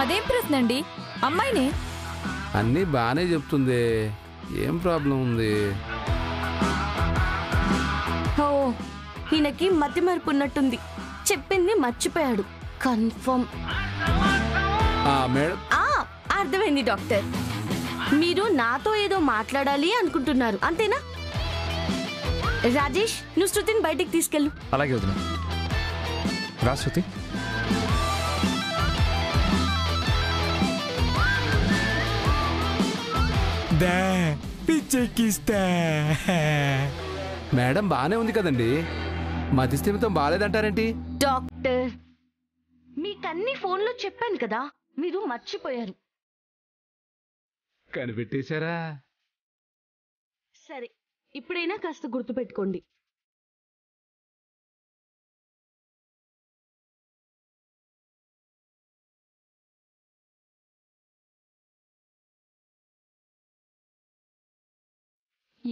అదేం ప్రశ్న అండి? అమ్మాయినే. అన్నీ బాగానే చెప్తుంది, ఏం ప్రాబ్లం ఉంది? ఓ, ఈయనకి మతి మరుపు ఉన్నట్టుంది. చెప్పింది మర్చిపోయాడు. కన్ఫర్మ్. మేడం, అర్థమైంది డాక్టర్. మీరు నాతో ఏదో మాట్లాడాలి అనుకుంటున్నారు, అంతేనా? రాజేష్, నువ్వు శృతిని బయటికి తీసుకెళ్ళు. అలాగే వదిన. రా శృతి. పిచ్చెక్కిస్తా. మేడం బాగానే ఉంది కదండి, మతి స్థిమితం బాగాలేదంటారేంటి? డాక్టర్, మీకన్నీ ఫోన్లో చెప్పాను కదా, మీరు మర్చిపోయారు. కనిపెట్టేశారా? సరే, ఇప్పుడైనా కాస్త గుర్తుపెట్టుకోండి.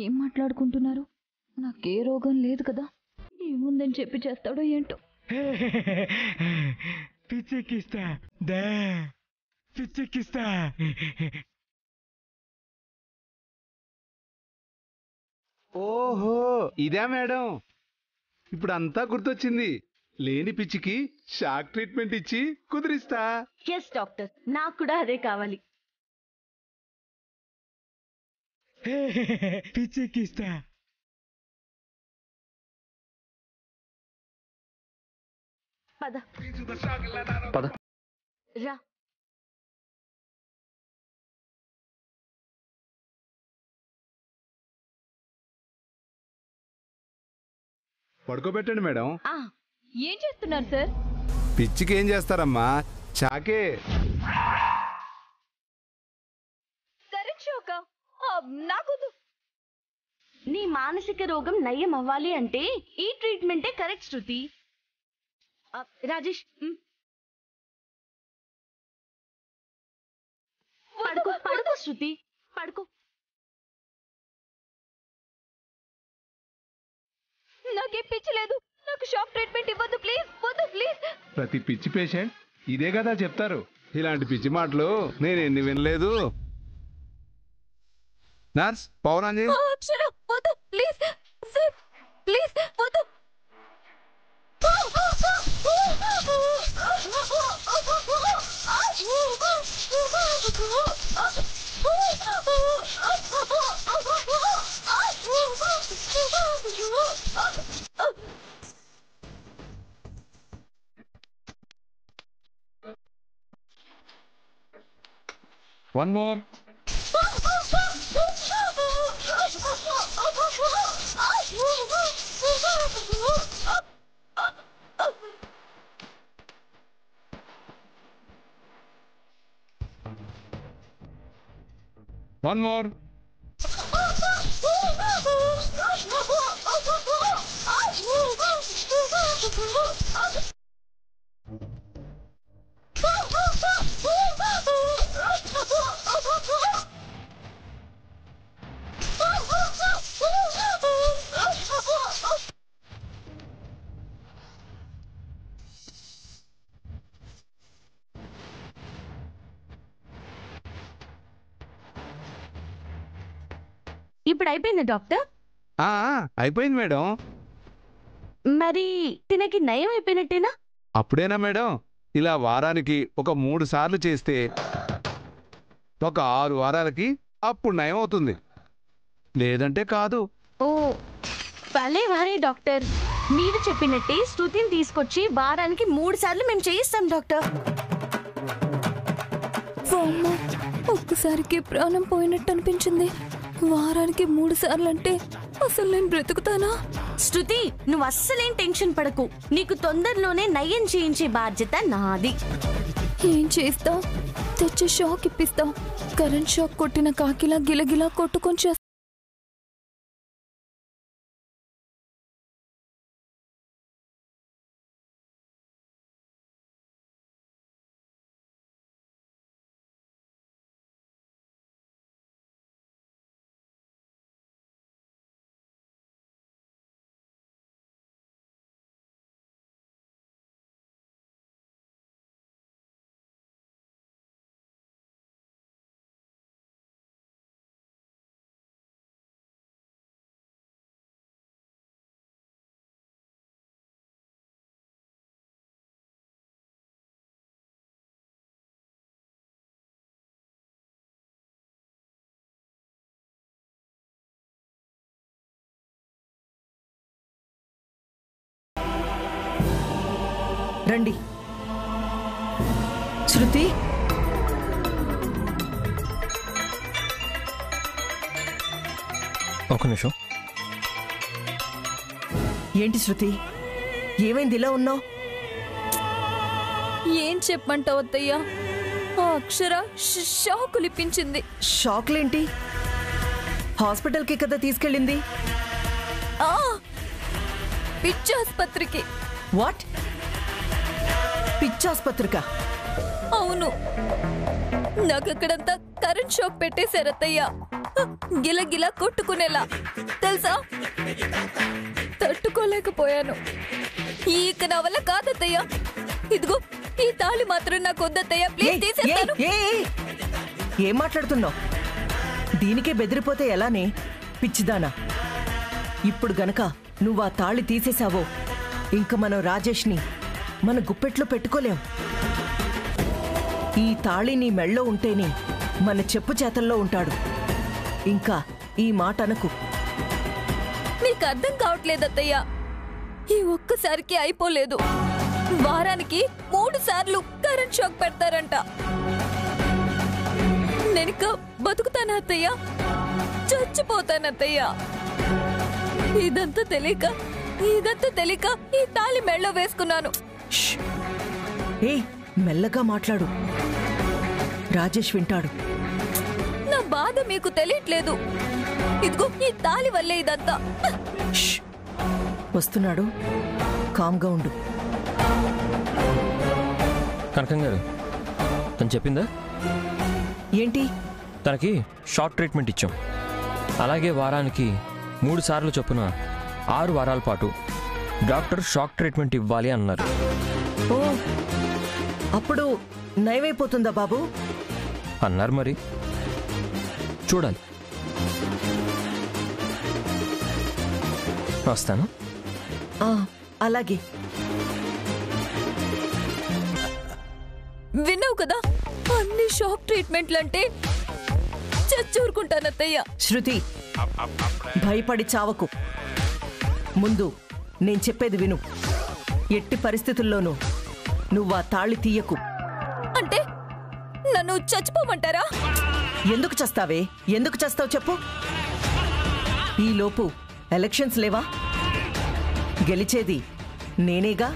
ఏం మాట్లాడుకుంటున్నారు? నాకే రోగం లేదు కదా, ఏముందని చెప్పి చేస్తాడో ఏంటో. పిచ్చెక్కిస్తా. పిచ్చెక్కిస్తా. ఓహో, ఇదే మేడం, ఇప్పుడు అంతా గుర్తొచ్చింది. లేని పిచ్చికి షాక్ ట్రీట్మెంట్ ఇచ్చి కుదిరిస్తా. ఎస్ డాక్టర్, నాకు కూడా అదే కావాలి. పిచ్చెక్కిస్తా. పద పద. రా. పడుకోబెట్టండి మేడం. ఏం చేస్తున్నారు సార్? పిచ్చికి ఏం చేస్తారమ్మా, చాకే. కరెక్ట్ షోక. నాకు నీ మానసిక రోగం నయం అవ్వాలి అంటే ఈ ట్రీట్మెంటే కరెక్ట్ శృతి. రాజేష్, పడుకో పడుకో శృతి, పడుకో. నాకే పిచ్చి లేదు, నాకు షాక్ ట్రీట్మెంట్ ఇవ్వద్దు ప్లీజ్, వద్దు ప్లీజ్. ప్రతి పిచ్చి పేషెంట్ ఇదే కదా చెప్తారు. ఇలాంటి పిచ్చి మాటలు నేను ఎన్ని వినలేదు. నర్స్, పవనాంజీ. వద్దు ప్లీజ్ సార్, ప్లీజ్ వద్దు. One more. One more. ఇప్పుడు అయిపోయింది డాక్టర్. అయిపోయింది మేడం. మరి తినకి నయం అయిపోయినట్టేనా? అప్పుడేనా మేడం? ఇలా వారానికి ఒక 3 సార్లు చేస్తే ఒక 6 వారాలకి అప్పుడు నయం అవుతుంది, లేదంటే కాదు. ఓ భలే వారే డాక్టర్, మీరు చెప్పినట్టే శృతిని తీసుకొచ్చి వారానికి 3 సార్లు మేము చేయిస్తాం డాక్టర్. ఒక్కసారికి ప్రాణం పోయినట్టు అనిపించింది. వారానికి 3 సార్లు అంటే అసలు నేను బ్రతుకుతానా? శృతి, నువ్వు అస్సలేం టెన్షన్ పడకు, నీకు తొందరలోనే నయం చేయించే బాధ్యత నాది. ఏం చేస్తావు? తెచ్చి షాక్ ఇప్పిస్తావు. కరెంట్ షాక్ కొట్టిన కాకిలా గిలగిలా కొట్టుకొని రండి. శృతి, ఒక నిమిషం. ఏంటి శృతి, ఏమైంది ఇలా ఉన్నావు? ఏం చెప్పమంటావు అత్తయ్య? ఆ అక్షర షాకులిప్పించింది. షాక్లేంటి? హాస్పిటల్కి కదా తీసుకెళ్ళింది. ఆ పిచ్చాస్పత్రికి. వాట్? పిచ్చాస్పత్రికా? అవును, నాకక్కడంతా కరెంట్ షాక్ పెట్టేశారత్తయ్య. గిలగిలా కొట్టుకునేలా తెలుసా. తట్టుకోలేకపోయాను. ఇక నా వల్ల కాదత్తయ్య. ఇదిగో ఈ తాళి మాత్రం నాకు వద్దత్తయ్య, ప్లీజ్ తీసేస్తాను. ఏం మాట్లాడుతున్నావు? దీనికే బెదిరిపోతే ఎలానే? పిచ్చిదానా, ఇప్పుడు గనక నువ్వు ఆ తాళి తీసేశావో ఇంక మనం రాజేష్ని మన గుప్పెట్లో పెట్టుకోలేం. ఈ తాళి నీ మెళ్ళో ఉంటేనే మన చెప్పు చేతల్లో ఉంటాడు. ఇంకా ఈ మాట అనకు. నీకు అర్థం కావట్లేదత్తయ్య. ఈ ఒక్కసారికి అయిపోలేదు. వారానికి 3 సార్లు కరెంట్ షాక్ పెడతారంట. నేనిక బతుకుతానా అత్తయ్య? చచ్చిపోతానత్తయ్య. ఇదంతా తెలియక ఈ తాళి మెళ్ళో వేసుకున్నాను. ఏయ్, మెల్లగా మాట్లాడు, రాజేష్ వింటాడు. నా బాధ మీకు తెలియట్లేదు. ఇదిగో ఈ తాళి వల్లే ఇదంతా. వస్తున్నాడు, కామ్గా ఉండు. కనకం గారు, తను చెప్పిందా? ఏంటి? తనకి షార్ట్ ట్రీట్మెంట్ ఇచ్చాం. అలాగే వారానికి 3 సార్లు చొప్పున 6 వారాల పాటు డాక్టర్ షాక్ ట్రీట్మెంట్ ఇవ్వాలి అన్నారు. ఓ, అప్పుడు నయమైపోతుందా బాబు? అన్నారు మరి, చూడాలి. వస్తాను. అలాగే. విన్నావు కదా, అన్ని షాక్ ట్రీట్మెంట్లంటే చచ్చూరుకుంటానత్తయ్య. శృతి, భయపడి చావకు. ముందు నేను చెప్పేది విను. ఎట్టి పరిస్థితుల్లోనూ నువ్వు ఆ తాళి తీయకు. అంటే నన్ను చచ్చిపోమంటారా? ఎందుకు చస్తావే? ఎందుకు చస్తావు చెప్పు. ఈలోపు ఎలక్షన్స్ లేవా? గెలిచేది నేనేగా.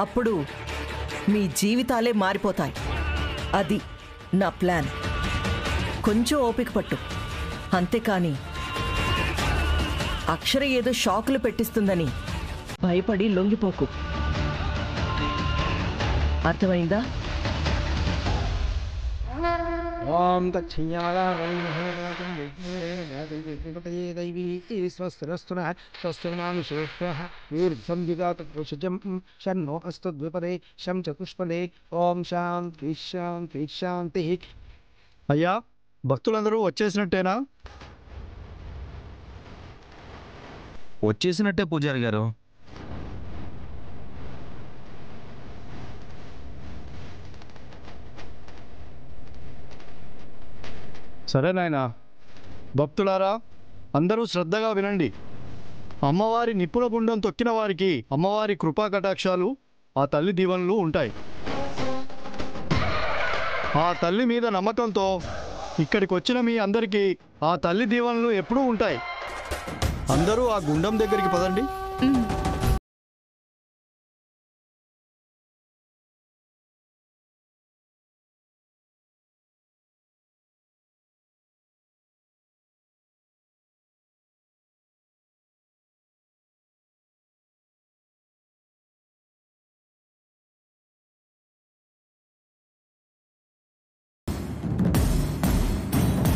అప్పుడు మీ జీవితాలే మారిపోతాయి. అది నా ప్లాన్. కొంచెం ఓపిక పట్టు, అంతేకాని అక్షర ఏదో షాకులు పెట్టిస్తుందని భయపడి లొంగిపోకు. అర్థమైందా? ఓం ఓం శాంతి శాంతి శాంతి. అయ్యా, భక్తులందరూ వచ్చేసినట్టేనా? వచ్చేసినట్టే పూజారి గారు. సరే నాయనా. భక్తులారా, అందరూ శ్రద్ధగా వినండి. అమ్మవారి నిప్పుల గుండం తొక్కిన వారికి అమ్మవారి కృపా కటాక్షాలు, ఆ తల్లి దీవెనలు ఉంటాయి. ఆ తల్లి మీద నమ్మకంతో ఇక్కడికి వచ్చిన మీ అందరికీ ఆ తల్లి దీవెనలు ఎప్పుడూ ఉంటాయి. అందరూ ఆ గుండం దగ్గరికి పదండి.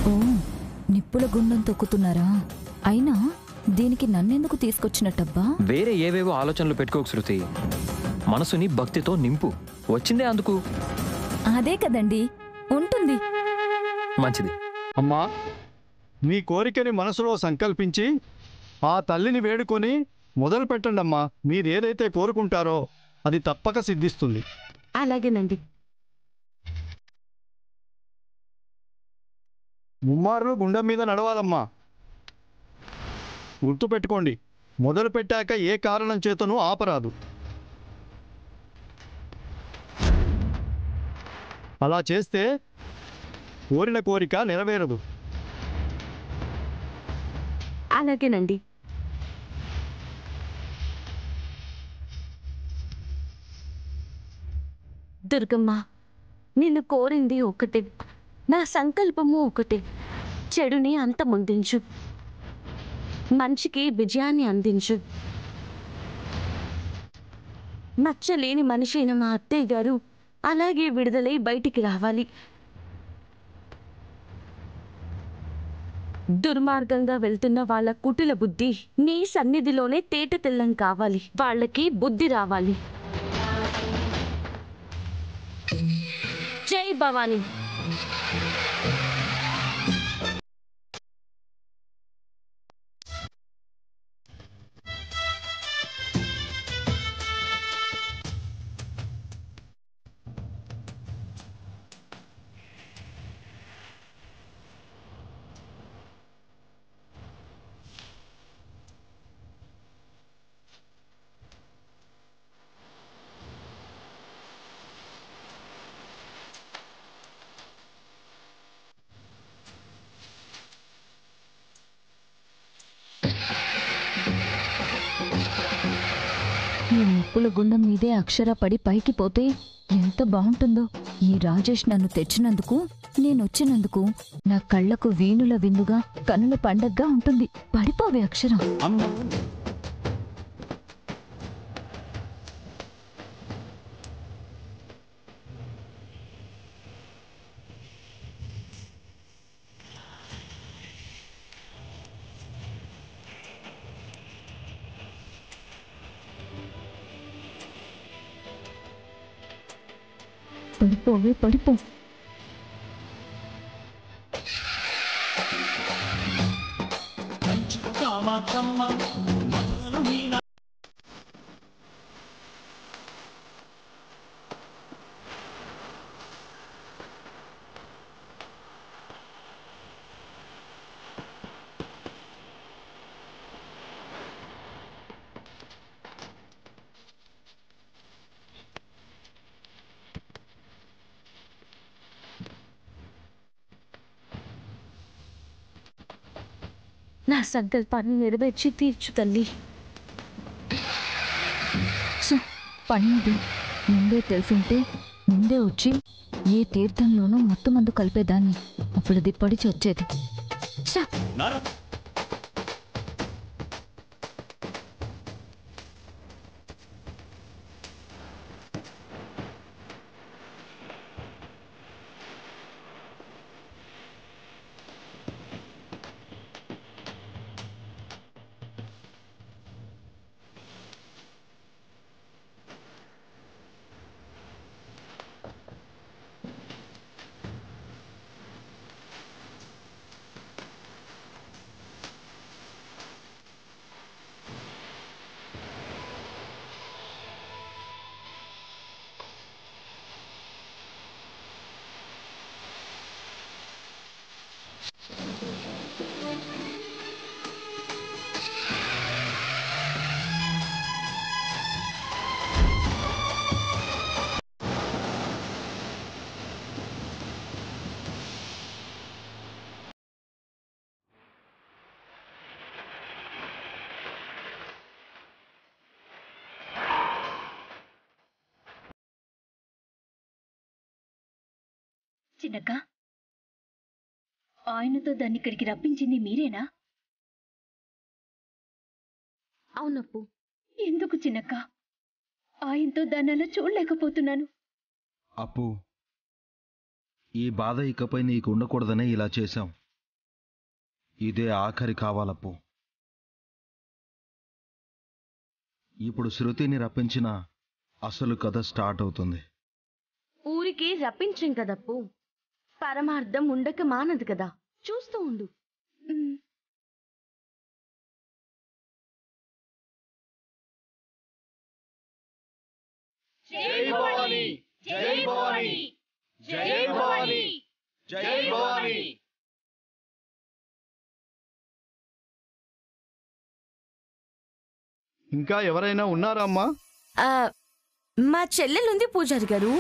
ఓ, నిప్పుల గుండం తొక్కుతున్నారా? అయినా దీనికి నన్నెందుకు తీసుకొచ్చినట్టబ్బా? వేరే ఏవేవో ఆలోచనలు పెట్టుకోకు శృతి. మనసుని భక్తితో నింపు. వచ్చిందే అందుకు. అదే కదండి, ఉంటుంది. మంచిది. అమ్మా, మీ కోరికని మనసులో సంకల్పించి ఆ తల్లిని వేడుకొని మొదలు పెట్టండి అమ్మా. మీరేదైతే కోరుకుంటారో అది తప్పక సిద్ధిస్తుంది. అలాగేనండి. ముమ్మారు గుండం మీద నడవాలమ్మా. గుర్తుపెట్టుకోండి, మొదలు పెట్టాక ఏ కారణం చేతనూ ఆపరాదు. అలా చేస్తే కోరిన కోరిక నెరవేరదు. అలాగేనండి. దుర్గమ్మ, నిన్ను కోరింది ఒకటే, నా సంకల్పము ఒకటే. చెడుని అంతమొందించు, మంచికి విజయాన్ని అందించు. నచ్చలేని మనిషి అయిన మా అత్తయ్య గారు అలాగే విడుదలై బయటికి రావాలి. దుర్మార్గంగా వెళ్తున్న వాళ్ళ కుటిల బుద్ధి నీ సన్నిధిలోనే తేట తెల్లం కావాలి. వాళ్ళకి బుద్ధి రావాలి. జై భవానీ. ఈ నిప్పుల గుండం మీదే అక్షర పడి పైకి పోతే ఎంత బాగుంటుందో. ఈ రాజేష్ నన్ను తెచ్చినందుకు, నేనొచ్చినందుకు నా కళ్ళకు వీణుల విందుగా, కనుల పండగగా ఉంటుంది. పడిపోవే అక్షర. పడిపోవే, పడిపో. నా సంకల్పాన్ని నెరవేర్చి తీర్చు తల్లి. పడింది. ముందే తెలుసుంటే ముందే వచ్చి ఏ తీర్థంలోనూ మొత్తం మందు కలిపేదాన్ని. అప్పుడు అది పడిచి వచ్చేది. చిన్నక్క, ఆయనతో దాన్ని ఇక్కడికి రప్పించింది మీరేనా? అవునప్పు. ఎందుకు చిన్నక్క? ఆయనతో దాన్ని అలా చూడలేకపోతున్నాను. అప్పు, ఈ బాధ ఇకపై నీకు ఉండకూడదనే ఇలా చేశాం. ఇదే ఆఖరి కావాలప్పు. ఇప్పుడు శృతిని రప్పించిన అసలు కథ స్టార్ట్ అవుతుంది. ఊరికి రప్పించాం కదప్పు, పరమార్థం ఉండక మానదు కదా. చూస్తూ ఉండు. జై భవానీ, జై భవానీ, జై భవానీ, జై భవానీ. ఇంకా ఎవరైనా ఉన్నారా అమ్మా? మా చెల్లెలుంది పూజారి గారు.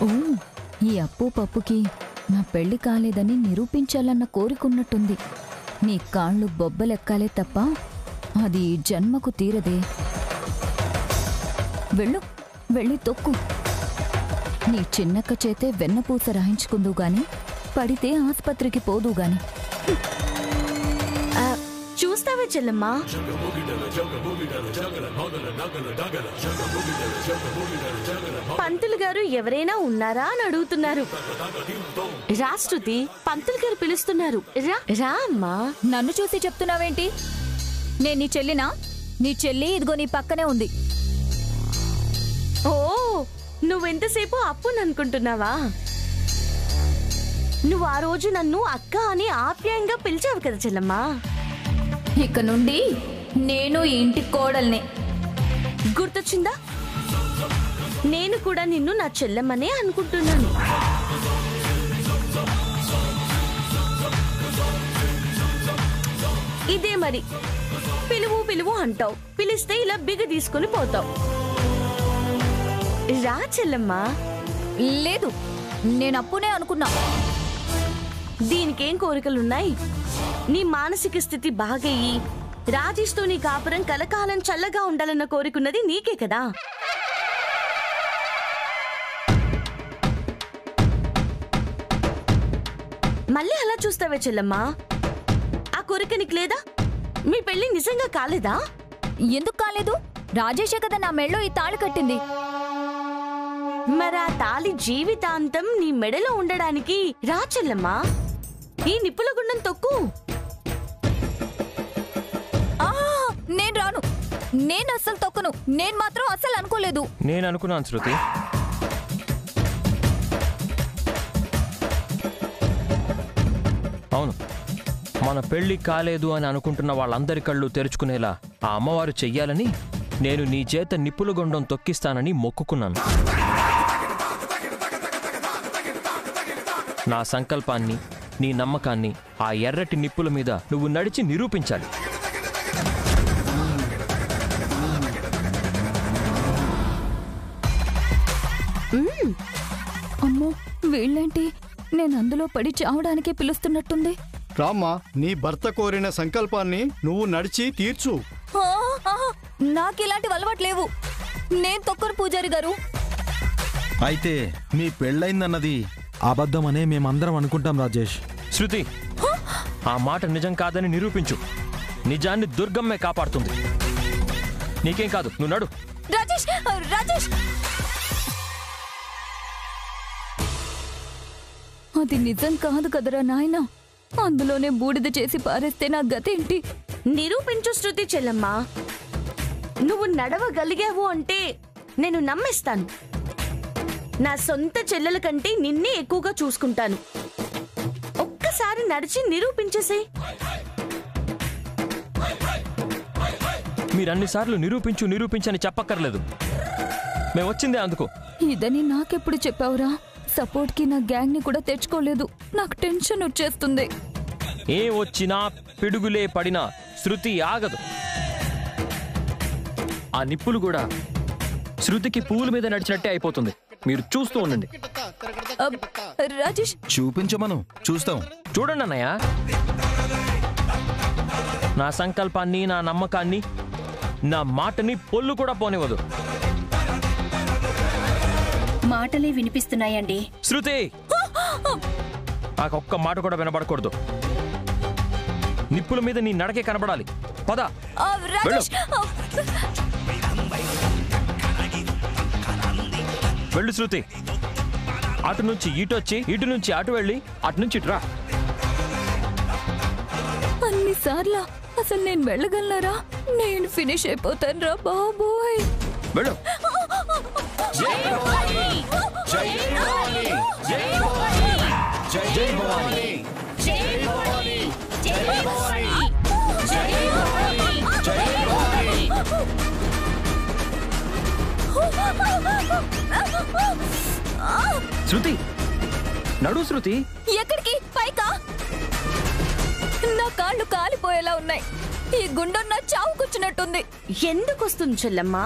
ఓ, ఈ అప్పు పప్పుకి నా పెళ్లి కాలేదని నిరూపించాలన్న కోరికున్నట్టుంది. నీ కాళ్ళు బొబ్బలెక్కాలే తప్ప అది ఈ జన్మకు తీరదే. వెళ్ళి తొక్కు. నీ చిన్నక్క చేతే వెన్నపూస రాయించుకుందు గాని, పడితే ఆస్పత్రికి పోదు గాని. చూస్తావే చెల్లమ్మా. పంతులు గారు ఎవరైనా ఉన్నారా అని అడుగుతున్నారు. రా శృతి, పంతులు గారు పిలుస్తున్నారు. రా అమ్మా. నన్ను చూసి చెప్తున్నావేంటి? నేను నీ చెల్లినా? నీ చెల్లి ఇదిగో నీ పక్కనే ఉంది. ఓ, నువ్వెంతసేపు అప్పుని అనుకుంటున్నావా? నువ్వు ఆ రోజు నన్ను అక్క అని ఆప్యాయంగా పిలిచావు కదా చెల్లమ్మా. ఇక నుండి నేను ఈ ఇంటి కోడల్ని. గుర్తొచ్చిందా? నేను కూడా నిన్ను నా చెల్లెమ్మనే అనుకుంటున్నాను. ఇదే మరి, పిలువు అంటావు, పిలిస్తే ఇలా బిగ తీసుకుని పోతావు. రా చెల్లమ్మా. లేదు, నేను అప్పునే అనుకున్నా. దీనికేం కోరికలున్నాయి? నీ మానసిక స్థితి బాగయ్యి రాజేష్తో నీ కాపురం కలకాలం చల్లగా ఉండాలన్న కోరికున్నది నీకే కదా. మళ్ళీ అలా చూస్తావే చెల్లమ్మా? ఆ కోరిక నీకు లేదా? మీ పెళ్లి నిజంగా కాలేదా? ఎందుకు కాలేదు? రాజేషే కదా నా మెళ్ళో ఈ తాళి కట్టింది. మరి ఆ తాళి జీవితాంతం నీ మెడలో ఉండడానికి రా చెల్లమ్మా. ఈ నిప్పుల గుండం తొక్కు. నేను రాను. నేను అస్సలు తొక్కను. నేను మాత్రం అస్సలు అనుకోలేదు. నేను అనుకున్నాను శృతి. అవును, మన పెళ్లి కాలేదు అని అనుకుంటున్న వాళ్ళందరి కళ్ళు తెరుచుకునేలా ఆ అమ్మవారు చెయ్యాలని నేను నీ చేత నిప్పుల గుండం తొక్కిస్తానని మొక్కుకున్నాను. నా సంకల్పాన్ని, నీ నమ్మకాన్ని ఆ ఎర్రటి నిప్పుల మీద నువ్వు నడిచి నిరూపించాలి. అమ్మో, వీళ్ళేంటి నేను అందులో పడి చావడానికే పిలుస్తున్నట్టుంది. రామ్మా, నీ భర్త కోరిన సంకల్పాన్ని నువ్వు నడిచి తీర్చు. నాకిలాంటి అలవాటు లేవు. నేను తొక్కను పూజారి గారు. అయితే మీ పెళ్ళైందన్నది అబద్ధమనే మేమందరం అనుకుంటాం రాజేష్. శృతి, ఆ మాట నిజం కాదని నిరూపించు. నిజాన్ని దుర్గమ్మే కాపాడుతుంది. నీకేం కాదు, నువ్వు నడు. రాజేష్, రాజేష్, అది నిజం కాదు కదరా నాయనా. అందులోనే బూడిద చేసి పారేస్తే నా గతేంటి? నిరూపించు శృతి చెల్లమ్మా. నువ్వు నడవగలిగావు అంటే నేను నమ్మేస్తాను. నా సొంత చెల్లెల కంటే నిన్నే ఎక్కువగా చూసుకుంటాను. ఒక్కసారి నడిచి నిరూపించేసే. మీరన్నిసార్లు నిరూపించని చెప్పక్కర్లేదు. మేము వచ్చిందే అందుకు. ఇదని నాకెప్పుడు చెప్పావురా? సపోర్ట్ కి నా గ్యాంగ్ ని కూడా తెచ్చుకోలేదు. నాకు టెన్షన్ వచ్చేస్తుంది. ఏ వచ్చినా పిడుగులే పడినా శృతి ఆగదు. ఆ నిప్పులు కూడా శృతికి పూల మీద నడిచినట్టే అయిపోతుంది. మీరు చూస్తూ ఉండండి. రాజేష్, చూపించమను, చూస్తాం. చూడండి అన్నయ్య, నా సంకల్పాన్ని, నా నమ్మకాన్ని, నా మాటని పొల్లు కూడా పోనివ్వదు. మాటలే వినిపిస్తున్నాయండి. శృతి, నాకొక్క మాట కూడా వినబడకూడదు. నిప్పుల మీద నీ నడకే కనబడాలి. పద, వెళ్ళు శృతి. అటు నుంచి ఇటు వచ్చి, ఇటు నుంచి అటు వెళ్ళి, అటు నుంచి ఇటు రా. అన్నిసార్లు అసలు నేను వెళ్ళగలరా? నేను ఫినిష్ అయిపోతాను రా బాబోయ్. వెళ్ళు. జై భవాని, జై భవాని, జై భవాని, జై భవాని, జై భవాని, జై భవాని, జై భవాని, జై భవాని. శృతి, నడు శృతి. ఎక్కడికి? పైకా? నా కాళ్ళు కాలిపోయేలా ఉన్నాయి. ఈ గుండె నా చావు కూర్చున్నట్టుంది. ఎందుకు వస్తుంది చెల్లమ్మా?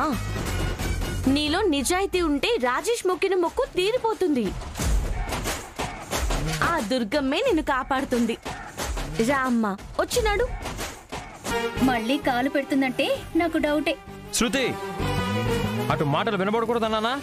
నీలో నిజాయితీ ఉంటే రాజేష్ మొక్కిన మొక్కు తీరిపోతుంది. ఆ దుర్గమ్మే నిన్ను కాపాడుతుంది. రా అమ్మా, వచ్చినాడు. మళ్ళీ కాలు పెడుతుందంటే నాకు డౌటే. శృతి, అటు మాటలు వినబడకూడదన్నానా?